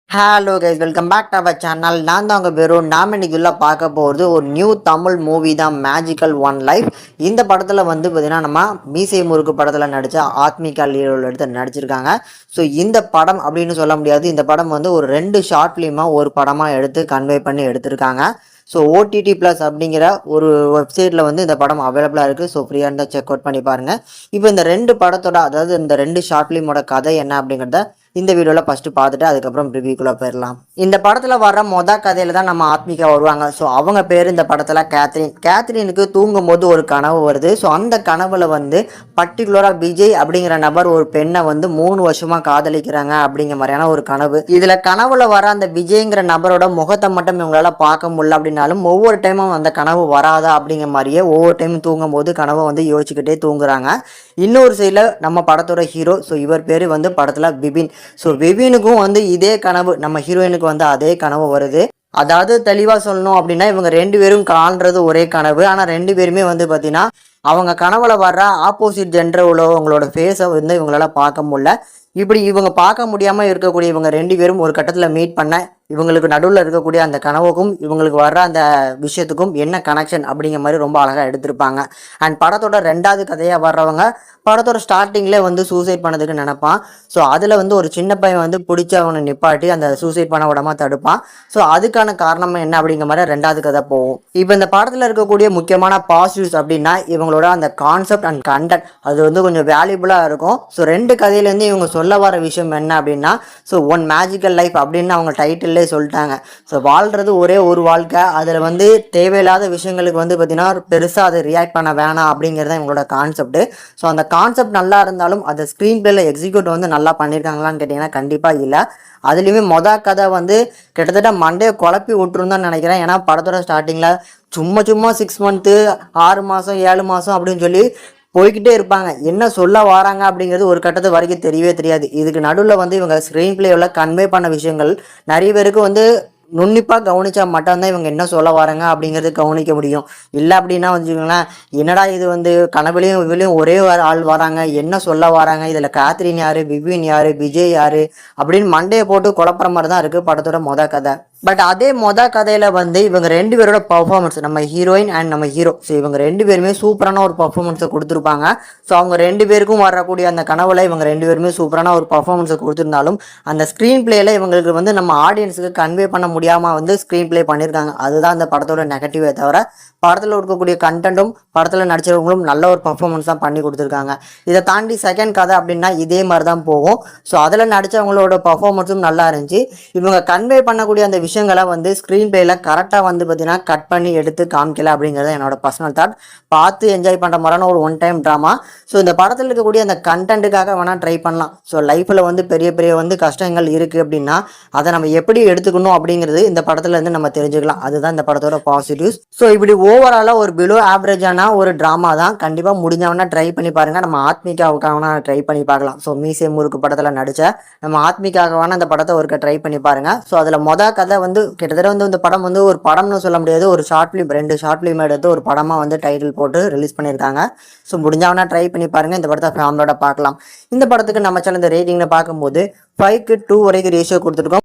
Hello guys, welcome back to our channel. நான் தான் உங்கள் பேரும். நாம் இன்னைக்குள்ள பார்க்க போகிறது ஒரு நியூ தமிழ் மூவி தான், மேஜிக்கல் ஒன் லைஃப். இந்த படத்தில் வந்து பார்த்தீங்கன்னா நம்ம மீசை முறுக்கு படத்தில் நடித்த ஆத்மிகா லீரோவில் எடுத்து நடிச்சிருக்காங்க. ஸோ இந்த படம் அப்படின்னு சொல்ல முடியாது, இந்த படம் வந்து ஒரு 2 ஷார்ட் ஃபிலிமாக ஒரு படமாக எடுத்து கன்வே பண்ணி எடுத்திருக்காங்க. ஸோ ஓடிடி ப்ளஸ் அப்படிங்கிற ஒரு வெப்சைட்டில் வந்து இந்த படம் அவைலபிளாக இருக்குது. ஸோ ஃப்ரீயாக இருந்தால் செக் அவுட் பண்ணி பாருங்கள். இப்போ இந்த 2 படத்தோட, அதாவது இந்த 2 ஷார்ட் ஃபிலிமோட கதை என்ன அப்படிங்கிறத இந்த வீடியோவில் ஃபஸ்ட்டு பார்த்துட்டு அதுக்கப்புறம் ரிவ்யூக்குள்ளே போயிடலாம். இந்த படத்தில் வர கதையில் தான் நம்ம ஆத்மிகா வருவாங்க. ஸோ அவங்க பேர் இந்த படத்தில் கேத்ரினுக்கு தூங்கும்போது ஒரு கனவு வருது. ஸோ அந்த கனவில் வந்து பர்டிகுலராக விஜய் அப்படிங்கிற நபர் ஒரு பெண்ணை வந்து 3 வருஷமாக காதலிக்கிறாங்க அப்படிங்கிற மாதிரியான ஒரு கனவு. இதில் கனவுல வர அந்த விஜய்ங்கிற நபரோட முகத்தை மட்டும் இவங்களால பார்க்க முடியல. அப்படின்னாலும் ஒவ்வொரு டைமும் அந்த கனவு வராதா அப்படிங்கிற மாதிரியே ஒவ்வொரு டைமும் தூங்கும் போது கனவை வந்து யோசிச்சுக்கிட்டே தூங்குறாங்க. இன்னொரு சைடில் நம்ம படத்தோட ஹீரோ, ஸோ இவர் பேர் வந்து படத்தில் விபின். ஸோ விபினுக்கும் வந்து இதே கனவு, நம்ம ஹீரோயினுக்கு வந்து அதே கனவு வருது. அதாவது தெளிவாக சொல்லணும் அப்படின்னா இவங்க 2 பேரும் காண்றது ஒரே கனவு. ஆனால் 2 பேருமே வந்து பார்த்தீங்கன்னா அவங்க கனவுல வர்ற ஆப்போசிட் ஜெண்டர் உள்ளவங்களோட ஃபேஸை வந்து இவங்களால பார்க்க முடியல. இப்படி இவங்க பார்க்க முடியாமல் இருக்கக்கூடிய இவங்க 2 பேரும் ஒரு கட்டத்தில் மீட் பண்ண, இவங்களுக்கு நடுவில் இருக்கக்கூடிய அந்த கனவுக்கும் இவங்களுக்கு வர்ற அந்த விஷயத்துக்கும் என்ன கனெக்ஷன் அப்படிங்கிற மாதிரி ரொம்ப அழகாக எடுத்திருப்பாங்க. அண்ட் படத்தோட 2வது கதையாக வர்றவங்க படத்தோட ஸ்டார்டிங்கில் வந்து சூசைட் பண்ணதுக்கு நினைப்பான். ஸோ அதில் வந்து ஒரு சின்ன பையன் வந்து பிடிச்சி அவனை நிப்பாட்டி அந்த சூசைட் பண்ண விடாம தடுப்பான். ஸோ அதுக்கான காரணம் என்ன அப்படிங்கிற மாதிரி 2வது கதை போகும். இப்போ இந்த படத்தில் இருக்கக்கூடிய முக்கியமான பாசிட்டிவ்ஸ் அப்படின்னா இவங்களோட அந்த கான்செப்ட் அண்ட் கண்டென்ட் அது வந்து கொஞ்சம் வேல்யூபுளாக இருக்கும். ஸோ 2 கதையிலேருந்து இவங்க சொல்ல வர விஷயம் என்ன அப்படின்னா, ஸோ ஒன் மேஜிக்கல் லைஃப் அப்படின்னு அவங்க டைட்டில் சொல்லிட்டாங்க. ஸோ வாழ்றது ஒரே ஒரு வாழ்க்கை, அதில் வந்து தேவையில்லாத விஷயங்களுக்கு வந்து பார்த்தீங்கன்னா பெருசாக அதை ரியாக்ட் பண்ண வேணாம் அப்படிங்கிறது தான் இவங்களோட கான்செப்ட். ஸோ அந்த கான்செப்ட் நல்லா இருந்தாலும் அதை ஸ்க்ரீன் பிளேல எக்ஸிக்யூட் வந்து நல்லா பண்ணியிருக்காங்களான்னு கேட்டிங்கன்னா கண்டிப்பாக இல்லை. அதுலேயுமே கதை வந்து கிட்டத்தட்ட மண்டையை குழப்பி விட்டுருந்தான் நினைக்கிறேன். ஏன்னா படத்தோட ஸ்டார்டிங்கில் சும்மா 6 மந்த்து 6 மாதம் 7 மாதம் அப்படின்னு சொல்லி போய்கிட்டே இருப்பாங்க. என்ன சொல்ல வராங்க அப்படிங்கிறது ஒரு கட்டத்து வரைக்கும் தெரியவே தெரியாது. இதுக்கு நடுவில் வந்து இவங்க ஸ்க்ரீன் பிளேவில் கன்வே பண்ண விஷயங்கள் நிறைய பேருக்கு வந்து நுண்ணிப்பாக கவனிச்சா மட்டும்தான் இவங்க என்ன சொல்ல வராங்க அப்படிங்கிறது கவனிக்க முடியும். இல்லை அப்படின்னா வச்சுக்கோங்களேன், என்னடா இது வந்து கனவுலையும் இவளையும் ஒரே ஆள் வராங்க, என்ன சொல்ல வராங்க, இதில் கேத்ரின் யார், விபின் யார், விஜய் யார் அப்படின்னு மண்டையை போட்டு குழப்புற மாதிரி தான் இருக்குது படத்தோட கதை. பட் அதே கதையில் வந்து இவங்க 2 பேரோட பர்ஃபார்மன்ஸ், நம்ம ஹீரோயின் அண்ட் நம்ம ஹீரோ, ஸோ இவங்க 2 பேருமே சூப்பரான ஒரு பர்ஃபார்மன்ஸை கொடுத்துருப்பாங்க. ஸோ அவங்க 2 பேருக்கும் வரக்கூடிய அந்த கனவுல இவங்க 2 பேருமே சூப்பரான ஒரு பர்ஃபார்மன்ஸை கொடுத்துருந்தாலும் அந்த ஸ்க்ரீன் பிளேயில் இவங்களுக்கு வந்து நம்ம ஆடியன்ஸுக்கு கன்வே பண்ண முடியாமல் வந்து ஸ்க்ரீன் பிளே பண்ணியிருக்காங்க. அதுதான் அந்த படத்தோட நெகட்டிவே தவிர படத்தில் இருக்கக்கூடிய கண்டென்ட்டும் படத்தில் நடிச்சவங்களும் நல்ல ஒரு பர்ஃபார்மன்ஸ் தான் பண்ணி கொடுத்துருக்காங்க. இதை தாண்டி செகண்ட் கதை அப்படின்னா இதே மாதிரி தான் போகும். ஸோ அதில் நடித்தவங்களோட பர்ஃபார்மன்ஸும் நல்லா இருந்துச்சு. இவங்க கன்வே பண்ணக்கூடிய அந்த விஷயங்களை வந்து ஸ்க்ரீன் பிளேயில் கரெக்டாக வந்து பார்த்தீங்கன்னா கட் பண்ணி எடுத்து காமிக்கல அப்படிங்கிறது என்னோட பர்சனல் தாட். பார்த்து என்ஜாய் பண்ணுற மாதிரியான ஒரு ஒன் டைம் ட்ராமா. ஸோ இந்த படத்தில் இருக்கக்கூடிய அந்த கண்டென்ட்டுக்காக வேணால் ட்ரை பண்ணலாம். ஸோ லைஃப்பில் வந்து பெரிய வந்து கஷ்டங்கள் இருக்குது அப்படின்னா அதை நம்ம எப்படி எடுத்துக்கணும் அப்படிங்கிறது இந்த படத்தில் இருந்து நம்ம தெரிஞ்சுக்கலாம். அதுதான் இந்த படத்தோட பாசிட்டிவ்ஸ். ஸோ இப்படி ஓவராலாக ஒரு பிலோ ஆவரேஜான ஒரு ட்ராமா தான். கண்டிப்பாக முடிஞ்சவனா ட்ரை பண்ணி பாருங்கள். நம்ம ஆத்மிகாவுக்காக ட்ரை பண்ணி பார்க்கலாம். ஸோ மீசை முறுக்கு படத்தில் நடித்த நம்ம ஆத்மிகாவான அந்த படத்தை ஒருக்க ட்ரை பண்ணி பாருங்கள். ஸோ அதில் கதை வந்து கிட்டத்தட்ட வந்து இந்த படம் வந்து ஒரு படம்னு சொல்ல முடியாது, ஒரு ஷார்ட் ஃபிலிம், 2 ஷார்ட் ஃபிலிம் எடுத்து ஒரு படமாக வந்து டைட்டில் போட்டு ரிலீஸ் பண்ணியிருக்காங்க. ஸோ முடிஞ்சவனா ட்ரை பண்ணி பாருங்கள். இந்த படத்தை ஃபேமிலியோட பார்க்கலாம். இந்த படத்துக்கு நம்ம சேனல் இந்த ரேட்டிங்கில் பார்க்கும்போது 5:2 வரைக்கும் ரேஷியோ கொடுத்துருக்கோம்.